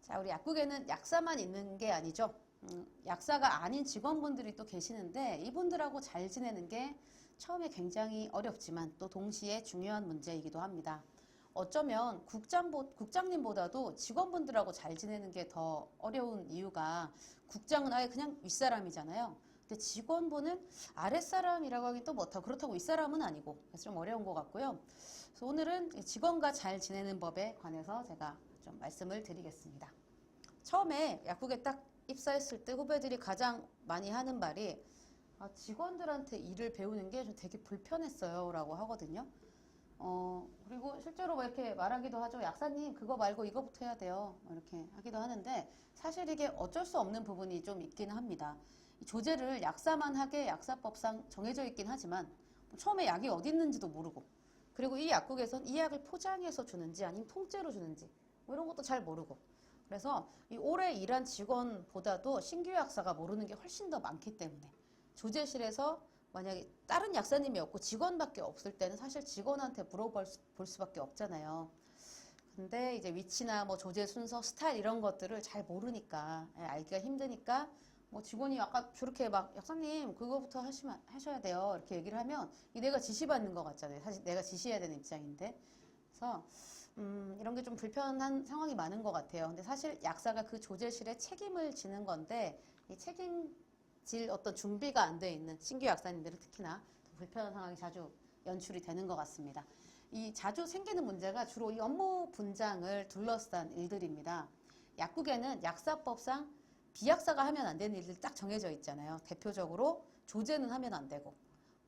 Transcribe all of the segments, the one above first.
자, 우리 약국에는 약사만 있는 게 아니죠. 약사가 아닌 직원분들이 또 계시는데 이분들하고 잘 지내는 게 처음에 굉장히 어렵지만 또 동시에 중요한 문제이기도 합니다. 어쩌면 국장님보다도 직원분들하고 잘 지내는 게 더 어려운 이유가 국장은 아예 그냥 윗사람이잖아요. 근데 직원분은 아랫사람이라고 하긴 또 못하고 그렇다고 윗사람은 아니고 그래서 좀 어려운 것 같고요. 그래서 오늘은 직원과 잘 지내는 법에 관해서 제가 좀 말씀을 드리겠습니다. 처음에 약국에 딱 입사했을 때 후배들이 가장 많이 하는 말이 직원들한테 일을 배우는 게 좀 되게 불편했어요 라고 하거든요. 그리고 실제로 뭐 이렇게 말하기도 하죠. 약사님 그거 말고 이거부터 해야 돼요. 이렇게 하기도 하는데 사실 이게 어쩔 수 없는 부분이 좀 있긴 합니다. 조제를 약사만 하게 약사법상 정해져 있긴 하지만 처음에 약이 어디 있는지도 모르고 그리고 이 약국에선 이 약을 포장해서 주는지 아니면 통째로 주는지 뭐 이런 것도 잘 모르고 그래서 이 오래 일한 직원보다도 신규 약사가 모르는 게 훨씬 더 많기 때문에 조제실에서 만약에 다른 약사님이 없고 직원밖에 없을 때는 사실 직원한테 물어볼 수밖에 없잖아요. 근데 이제 위치나 뭐 조제 순서, 스타일 이런 것들을 잘 모르니까 알기가 힘드니까 뭐 직원이 아까 저렇게 막 약사님 그거부터 하셔야 돼요 이렇게 얘기를 하면 이 내가 지시받는 것 같잖아요. 사실 내가 지시해야 되는 입장인데 그래서 이런 게 좀 불편한 상황이 많은 것 같아요. 근데 사실 약사가 그 조제실에 책임을 지는 건데 이 책임질 어떤 준비가 안 돼 있는 신규 약사님들은 특히나 더 불편한 상황이 자주 연출이 되는 것 같습니다. 이 자주 생기는 문제가 주로 이 업무 분장을 둘러싼 일들입니다. 약국에는 약사법상 비약사가 하면 안 되는 일들이 딱 정해져 있잖아요. 대표적으로 조제는 하면 안 되고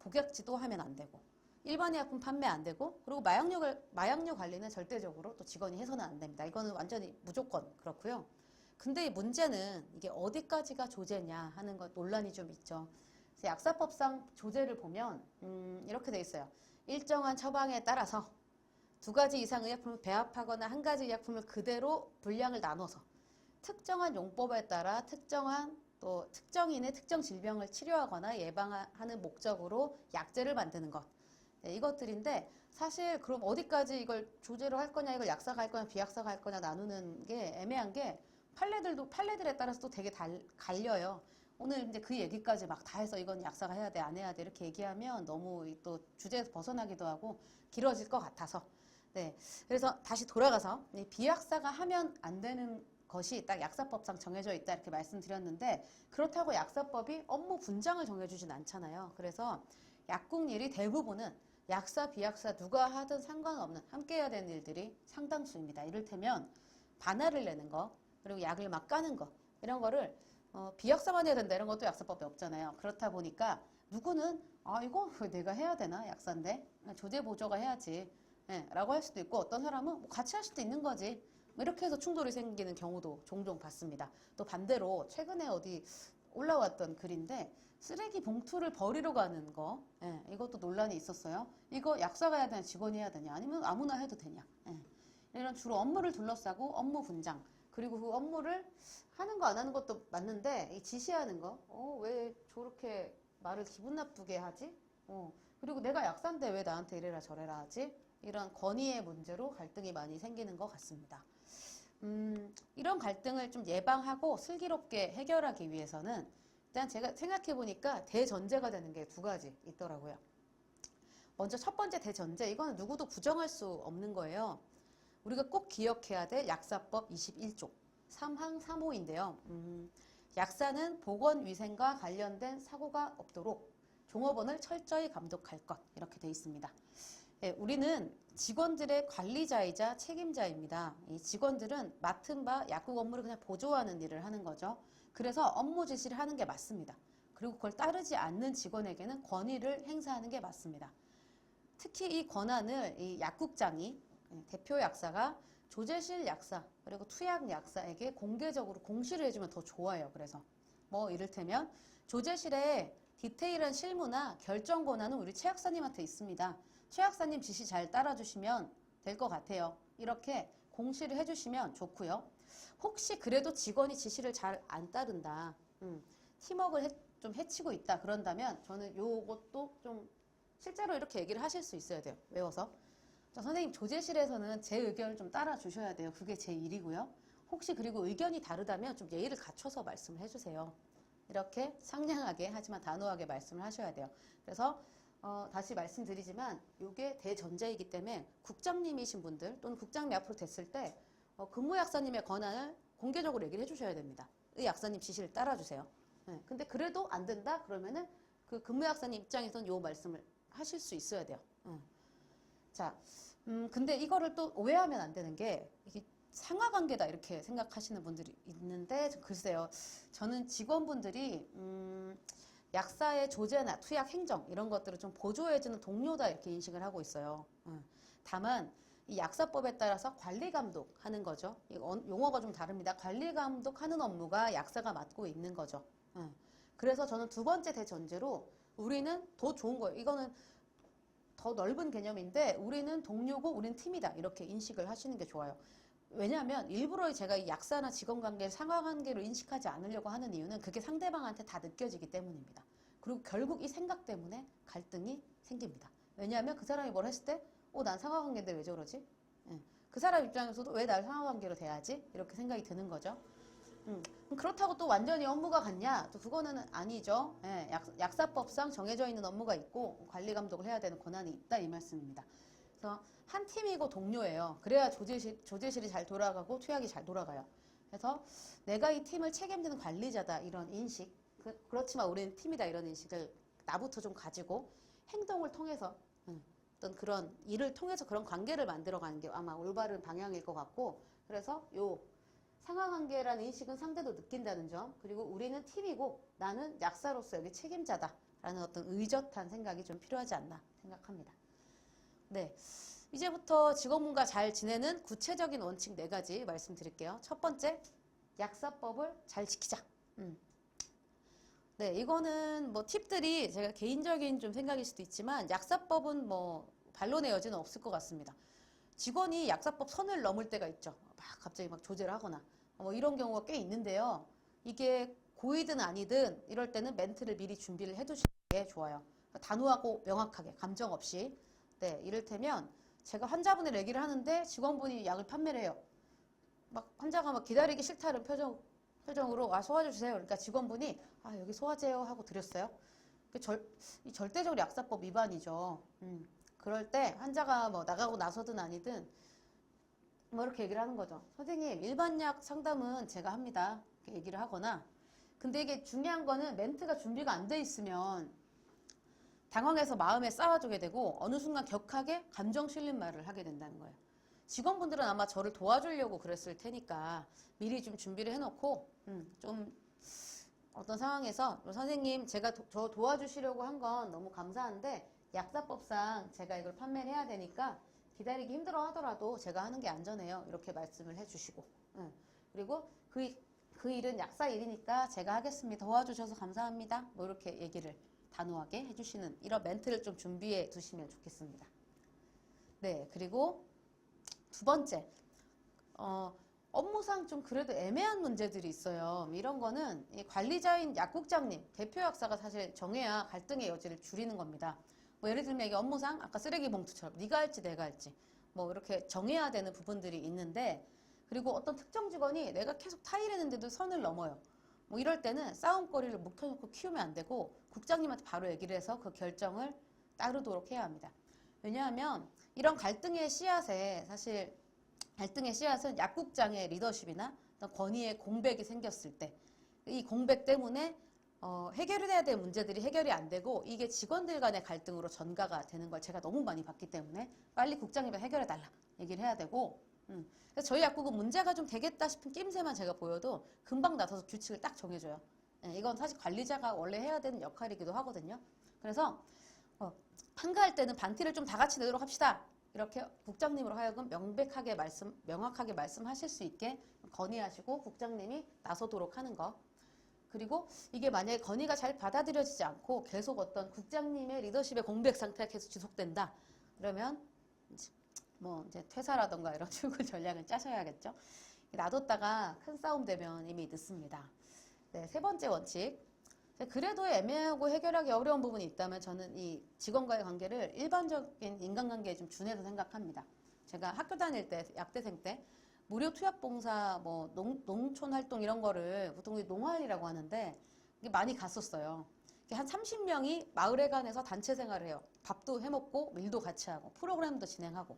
복약지도 하면 안 되고 일반의 약품 판매 안 되고 그리고 마약류 관리는 절대적으로 또 직원이 해서는 안 됩니다. 이거는 완전히 무조건 그렇고요. 근데 이 문제는 이게 어디까지가 조제냐 하는 것 논란이 좀 있죠. 그래서 약사법상 조제를 보면 이렇게 돼 있어요. 일정한 처방에 따라서 두 가지 이상 의약품을 배합하거나 한 가지 의약품을 그대로 분량을 나눠서 특정한 용법에 따라 특정인의 특정 질병을 치료하거나 예방하는 목적으로 약제를 만드는 것. 네, 이것들인데 사실 그럼 어디까지 이걸 조제로 할 거냐 이걸 약사가 할 거냐 비약사가 할 거냐 나누는 게 애매한 게 판례들에 따라서 또 되게 갈려요. 오늘 이제 그 얘기까지 막 다 해서 이건 약사가 해야 돼 안 해야 돼 이렇게 얘기하면 너무 또 주제에서 벗어나기도 하고 길어질 것 같아서 네 그래서 다시 돌아가서 비약사가 하면 안 되는 것이 딱 약사법상 정해져 있다 이렇게 말씀드렸는데 그렇다고 약사법이 업무 분장을 정해주진 않잖아요. 그래서 약국 일이 대부분은 약사, 비약사 누가 하든 상관없는 함께 해야 되는 일들이 상당수입니다. 이를테면 반알을 내는 거, 그리고 약을 막 까는 거 이런 거를 비약사만 해야 된다 이런 것도 약사법에 없잖아요. 그렇다 보니까 누구는 이거 내가 해야 되나 약사인데 조제 보조가 해야지 라고 할 수도 있고 어떤 사람은 뭐 같이 할 수도 있는 거지 뭐 이렇게 해서 충돌이 생기는 경우도 종종 봤습니다. 또 반대로 최근에 어디 올라왔던 글인데 쓰레기 봉투를 버리러 가는 거 이것도 논란이 있었어요. 이거 약사가 해야 되냐 직원이 해야 되냐 아니면 아무나 해도 되냐 이런 주로 업무를 둘러싸고 업무 분장 그리고 그 업무를 하는 거 안 하는 것도 맞는데 이 지시하는 거 왜 저렇게 말을 기분 나쁘게 하지? 그리고 내가 약사인데 왜 나한테 이래라 저래라 하지? 이런 권위의 문제로 갈등이 많이 생기는 것 같습니다. 이런 갈등을 좀 예방하고 슬기롭게 해결하기 위해서는 일단 제가 생각해 보니까 대전제가 되는 게 두 가지 있더라고요. 먼저 첫 번째 대전제, 이거는 누구도 부정할 수 없는 거예요. 우리가 꼭 기억해야 될 약사법 21조 3항 3호인데요. 약사는 보건위생과 관련된 사고가 없도록 종업원을 철저히 감독할 것 이렇게 돼 있습니다. 예, 우리는 직원들의 관리자이자 책임자입니다. 이 직원들은 맡은 바 약국 업무를 그냥 보조하는 일을 하는 거죠. 그래서 업무 지시를 하는 게 맞습니다. 그리고 그걸 따르지 않는 직원에게는 권위를 행사하는 게 맞습니다. 특히 이 권한을 이 약국장이 대표 약사가 조제실 약사 그리고 투약 약사에게 공개적으로 공시를 해주면 더 좋아요. 그래서 뭐 이를테면 조제실에 디테일한 실무나 결정 권한은 우리 최 약사님한테 있습니다. 최 약사님 지시 잘 따라주시면 될 것 같아요. 이렇게 공시를 해주시면 좋고요. 혹시 그래도 직원이 지시를 잘 안 따른다. 팀워크를 좀 해치고 있다. 그런다면 저는 요것도 좀 실제로 이렇게 얘기를 하실 수 있어야 돼요. 외워서. 선생님 조제실에서는 제 의견을 좀 따라주셔야 돼요. 그게 제 일이고요. 혹시 그리고 의견이 다르다면 좀 예의를 갖춰서 말씀을 해주세요. 이렇게 상냥하게 하지만 단호하게 말씀을 하셔야 돼요. 그래서 다시 말씀드리지만 이게 대전제이기 때문에 국장님이신 분들 또는 국장님이 앞으로 됐을 때 근무 약사님의 권한을 공개적으로 얘기를 해주셔야 됩니다. 이 약사님 지시를 따라주세요. 네, 근데 그래도 안 된다? 그러면은 그 근무 약사님 입장에서는 요 말씀을 하실 수 있어야 돼요. 자, 근데 이거를 또 오해하면 안 되는 게 이게 상하관계다 이렇게 생각하시는 분들이 있는데 글쎄요. 저는 직원분들이 약사의 조제나 투약 행정 이런 것들을 좀 보조해주는 동료다 이렇게 인식을 하고 있어요. 다만 이 약사법에 따라서 관리 감독하는 거죠. 용어가 좀 다릅니다. 관리 감독하는 업무가 약사가 맡고 있는 거죠. 그래서 저는 두 번째 대전제로 우리는 더 좋은 거예요. 이거는 더 넓은 개념인데 우리는 동료고 우리는 팀이다 이렇게 인식을 하시는 게 좋아요. 왜냐하면 일부러 제가 이 약사나 직원 관계를 상하관계로 인식하지 않으려고 하는 이유는 그게 상대방한테 다 느껴지기 때문입니다. 그리고 결국 이 생각 때문에 갈등이 생깁니다. 왜냐하면 그 사람이 뭘 했을 때 난 상하관계인데 왜 저러지? 그 사람 입장에서도 왜 날 상하관계로 대하지? 이렇게 생각이 드는 거죠. 그렇다고 또 완전히 업무가 같냐? 또 그거는 아니죠. 약사법상 정해져 있는 업무가 있고 관리 감독을 해야 되는 권한이 있다 이 말씀입니다. 그래서 한 팀이고 동료예요. 그래야 조제실이 잘 돌아가고 투약이 잘 돌아가요. 그래서 내가 이 팀을 책임지는 관리자다 이런 인식, 그렇지만 우리는 팀이다 이런 인식을 나부터 좀 가지고 행동을 통해서 어떤 그런 일을 통해서 그런 관계를 만들어가는 게 아마 올바른 방향일 것 같고, 그래서 요 상하관계라는 인식은 상대도 느낀다는 점, 그리고 우리는 팀이고 나는 약사로서 여기 책임자다라는 어떤 의젓한 생각이 좀 필요하지 않나 생각합니다. 네, 이제부터 직원분과 잘 지내는 구체적인 원칙 4가지 말씀드릴게요. 첫 번째, 약사법을 잘 지키자. 네, 이거는 뭐 팁들이 제가 개인적인 좀 생각일 수도 있지만 약사법은 뭐 반론의 여지는 없을 것 같습니다. 직원이 약사법 선을 넘을 때가 있죠. 갑자기 막 조제를 하거나 뭐 이런 경우가 꽤 있는데요. 이게 고의든 아니든 이럴 때는 멘트를 미리 준비를 해두시는 게 좋아요. 단호하고 명확하게 감정 없이. 네, 이를테면 제가 환자분의 얘기를 하는데 직원분이 약을 판매를 해요. 막 환자가 막 기다리기 싫다는 표정으로 소화제 주세요. 그러니까 직원분이 여기 소화제요 하고 드렸어요. 이 절대적으로 약사법 위반이죠. 그럴 때 환자가 뭐 나가고 나서든 아니든 뭐 이렇게 얘기를 하는 거죠. 선생님, 일반 약 상담은 제가 합니다. 이렇게 얘기를 하거나. 근데 이게 중요한 거는 멘트가 준비가 안 돼 있으면 당황해서 마음에 쌓아두게 되고 어느 순간 격하게 감정 실린 말을 하게 된다는 거예요. 직원분들은 아마 저를 도와주려고 그랬을 테니까 미리 좀 준비를 해놓고 좀 어떤 상황에서 선생님 제가 저 도와주시려고 한 건 너무 감사한데 약사법상 제가 이걸 판매를 해야 되니까 기다리기 힘들어 하더라도 제가 하는 게 안전해요. 이렇게 말씀을 해주시고 그리고 그 일은 약사 일이니까 제가 하겠습니다. 도와주셔서 감사합니다. 뭐 이렇게 얘기를 단호하게 해주시는 이런 멘트를 좀 준비해 두시면 좋겠습니다. 네, 그리고 두 번째, 업무상 좀 그래도 애매한 문제들이 있어요. 이런 거는 이 관리자인 약국장님, 대표 약사가 사실 정해야 갈등의 여지를 줄이는 겁니다. 뭐 예를 들면 이게 업무상 아까 쓰레기 봉투처럼 네가 할지 내가 할지 뭐 이렇게 정해야 되는 부분들이 있는데, 그리고 어떤 특정 직원이 내가 계속 타일했는데도 선을 넘어요. 뭐 이럴 때는 싸움거리를 묵혀놓고 키우면 안 되고 국장님한테 바로 얘기를 해서 그 결정을 따르도록 해야 합니다. 왜냐하면 이런 갈등의 씨앗에 사실 갈등의 씨앗은 약국장의 리더십이나 권위의 공백이 생겼을 때 이 공백 때문에 해결해야 될 문제들이 해결이 안 되고 이게 직원들 간의 갈등으로 전가가 되는 걸 제가 너무 많이 봤기 때문에 빨리 국장님이 해결해달라 얘기를 해야 되고 그래서 저희 약국은 문제가 좀 되겠다 싶은 낌새만 제가 보여도 금방 나서서 규칙을 딱 정해줘요. 이건 사실 관리자가 원래 해야 되는 역할이기도 하거든요. 그래서 한가할 때는 반티를 좀 다 같이 내도록 합시다. 이렇게 국장님으로 하여금 명확하게 말씀하실 수 있게 건의하시고 국장님이 나서도록 하는 거. 그리고 이게 만약에 건의가 잘 받아들여지지 않고 계속 어떤 국장님의 리더십의 공백 상태가 계속 지속된다. 그러면 이제 퇴사라던가 이런 출근 전략을 짜셔야겠죠. 놔뒀다가 큰 싸움 되면 이미 늦습니다. 네, 세 번째 원칙. 그래도 애매하고 해결하기 어려운 부분이 있다면 저는 이 직원과의 관계를 일반적인 인간관계에 좀 준해서 생각합니다. 제가 학교 다닐 때, 약대생 때 무료 투약봉사, 뭐 농촌 활동 이런 거를 보통 농활이라고 하는데 이게 많이 갔었어요. 한 30명이 마을에 관해서 단체 생활을 해요. 밥도 해먹고 일도 같이 하고 프로그램도 진행하고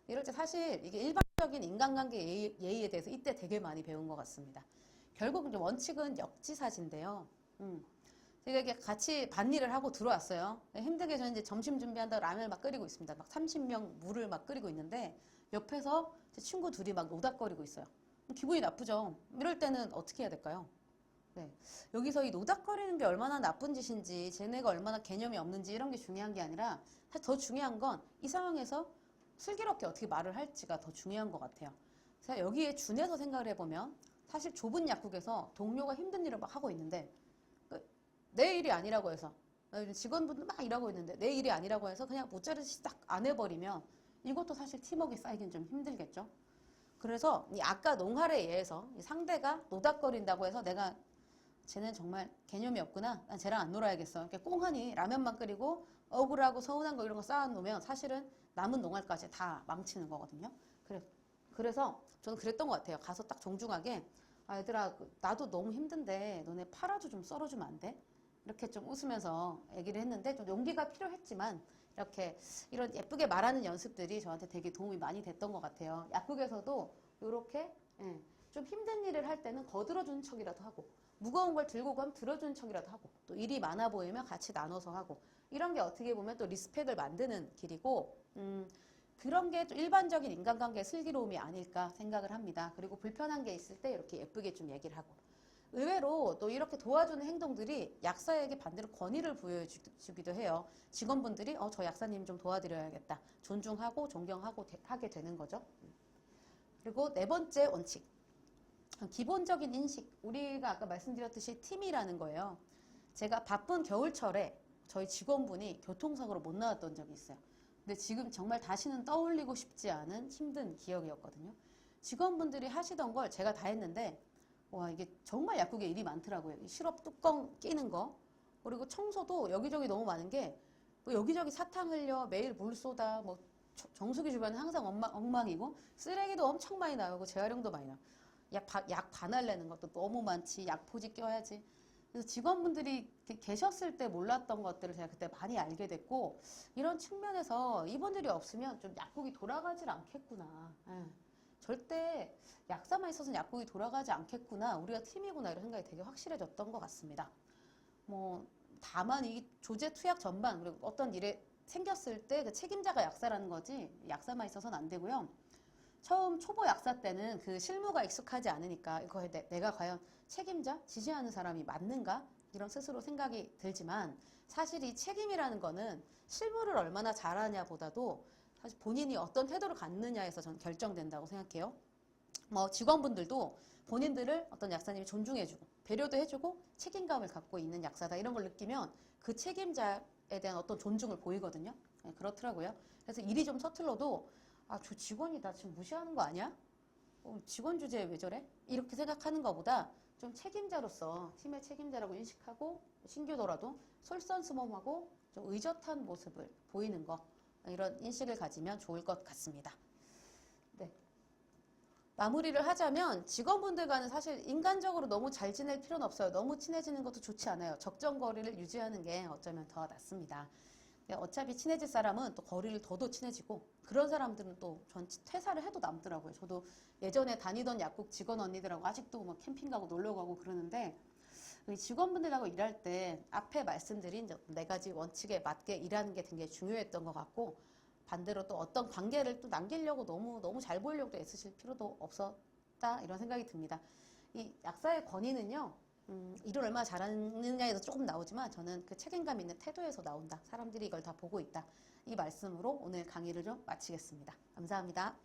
이럴 때 사실 이게 일반적인 인간관계 예의에 대해서 이때 되게 많이 배운 것 같습니다. 결국 이제 원칙은 역지사지인데요. 제가 이렇게 같이 밭일을 하고 들어왔어요. 힘들게 저는 이제 점심 준비한다고 라면을 막 끓이고 있습니다. 막 30명 물을 막 끓이고 있는데 옆에서 제 친구 둘이 막 노닥거리고 있어요. 기분이 나쁘죠. 이럴 때는 어떻게 해야 될까요? 네. 여기서 이 노닥거리는 게 얼마나 나쁜 짓인지, 쟤네가 얼마나 개념이 없는지 이런 게 중요한 게 아니라 사실 더 중요한 건 이 상황에서 슬기롭게 어떻게 말을 할지가 더 중요한 것 같아요. 제가 여기에 준해서 생각을 해보면 사실 좁은 약국에서 동료가 힘든 일을 막 하고 있는데 내 일이 아니라고 해서 직원분들 막 일하고 있는데 내 일이 아니라고 해서 그냥 못자르시 딱 안 해버리면 이것도 사실 팀워크에 쌓이긴 좀 힘들겠죠. 그래서 이 아까 농활에 의해서 상대가 노닥거린다고 해서 내가 쟤는 정말 개념이 없구나. 난 쟤랑 안 놀아야겠어. 이렇게 꽁하니 라면만 끓이고 억울하고 서운한 거 이런 거 쌓아놓으면 사실은 남은 농활까지 다 망치는 거거든요. 그래서 저는 그랬던 것 같아요. 가서 딱 정중하게 아, 얘들아 나도 너무 힘든데 너네 파라도 좀 썰어주면 안 돼? 이렇게 좀 웃으면서 얘기를 했는데 좀 용기가 필요했지만 이렇게 이런 예쁘게 말하는 연습들이 저한테 되게 도움이 많이 됐던 것 같아요. 약국에서도 이렇게 좀 힘든 일을 할 때는 거들어주는 척이라도 하고 무거운 걸 들고 가면 들어주는 척이라도 하고 또 일이 많아 보이면 같이 나눠서 하고 이런 게 어떻게 보면 또 리스펙을 만드는 길이고 그런 게 또 일반적인 인간관계의 슬기로움이 아닐까 생각을 합니다. 그리고 불편한 게 있을 때 이렇게 예쁘게 좀 얘기를 하고 의외로 또 이렇게 도와주는 행동들이 약사에게 반대로 권위를 부여해주기도 해요. 직원분들이 저 약사님 좀 도와드려야겠다. 존중하고 존경하고 하게 되는 거죠. 그리고 네 번째 원칙. 기본적인 인식. 우리가 아까 말씀드렸듯이 팀이라는 거예요. 제가 바쁜 겨울철에 저희 직원분이 교통사고로 못 나왔던 적이 있어요. 근데 지금 정말 다시는 떠올리고 싶지 않은 힘든 기억이었거든요. 직원분들이 하시던 걸 제가 다 했는데 와 이게 정말 약국에 일이 많더라고요. 시럽 뚜껑 끼는 거 그리고 청소도 여기저기 너무 많은 게 뭐 여기저기 사탕 흘려 매일 물 쏟아 뭐 정수기 주변은 항상 엉망이고 쓰레기도 엄청 많이 나오고 재활용도 많이 나오고 약 반할내는 것도 너무 많지 약포지 껴야지. 그래서 직원분들이 계셨을 때 몰랐던 것들을 제가 그때 많이 알게 됐고 이런 측면에서 이분들이 없으면 좀 약국이 돌아가질 않겠구나. 절대 약사만 있어서는 약국이 돌아가지 않겠구나. 우리가 팀이구나 이런 생각이 되게 확실해졌던 것 같습니다. 뭐 다만 이 조제 투약 전반 그리고 어떤 일에 생겼을 때 그 책임자가 약사라는 거지 약사만 있어서는 안 되고요. 처음 초보 약사 때는 그 실무가 익숙하지 않으니까 이거에 내가 과연 책임자, 지시하는 사람이 맞는가? 이런 스스로 생각이 들지만 사실 이 책임이라는 거는 실무를 얼마나 잘하냐 보다도 사실 본인이 어떤 태도를 갖느냐에서 저는 결정된다고 생각해요. 뭐 직원분들도 본인들을 어떤 약사님이 존중해주고 배려도 해주고 책임감을 갖고 있는 약사다 이런 걸 느끼면 그 책임자에 대한 어떤 존중을 보이거든요. 그렇더라고요. 그래서 일이 좀 서툴러도 아, 저 직원이 나 지금 무시하는 거 아니야? 직원 주제에 왜 저래? 이렇게 생각하는 것보다 좀 책임자로서 팀의 책임자라고 인식하고 신규더라도 솔선수범하고 좀 의젓한 모습을 보이는 거 이런 인식을 가지면 좋을 것 같습니다. 네. 마무리를 하자면 직원분들과는 사실 인간적으로 너무 잘 지낼 필요는 없어요. 너무 친해지는 것도 좋지 않아요. 적정 거리를 유지하는 게 어쩌면 더 낫습니다. 어차피 친해질 사람은 또 거리를 더도 친해지고 그런 사람들은 또 전 퇴사를 해도 남더라고요. 저도 예전에 다니던 약국 직원 언니들하고 아직도 막 캠핑 가고 놀러 가고 그러는데 직원분들하고 일할 때 앞에 말씀드린 네 가지 원칙에 맞게 일하는 게 굉장히 중요했던 것 같고 반대로 또 어떤 관계를 또 남기려고 너무 잘 보이려고 애쓰실 필요도 없었다 이런 생각이 듭니다. 이 약사의 권위는요. 일을 얼마나 잘하느냐에서 조금 나오지만 저는 그 책임감 있는 태도에서 나온다. 사람들이 이걸 다 보고 있다. 이 말씀으로 오늘 강의를 좀 마치겠습니다. 감사합니다.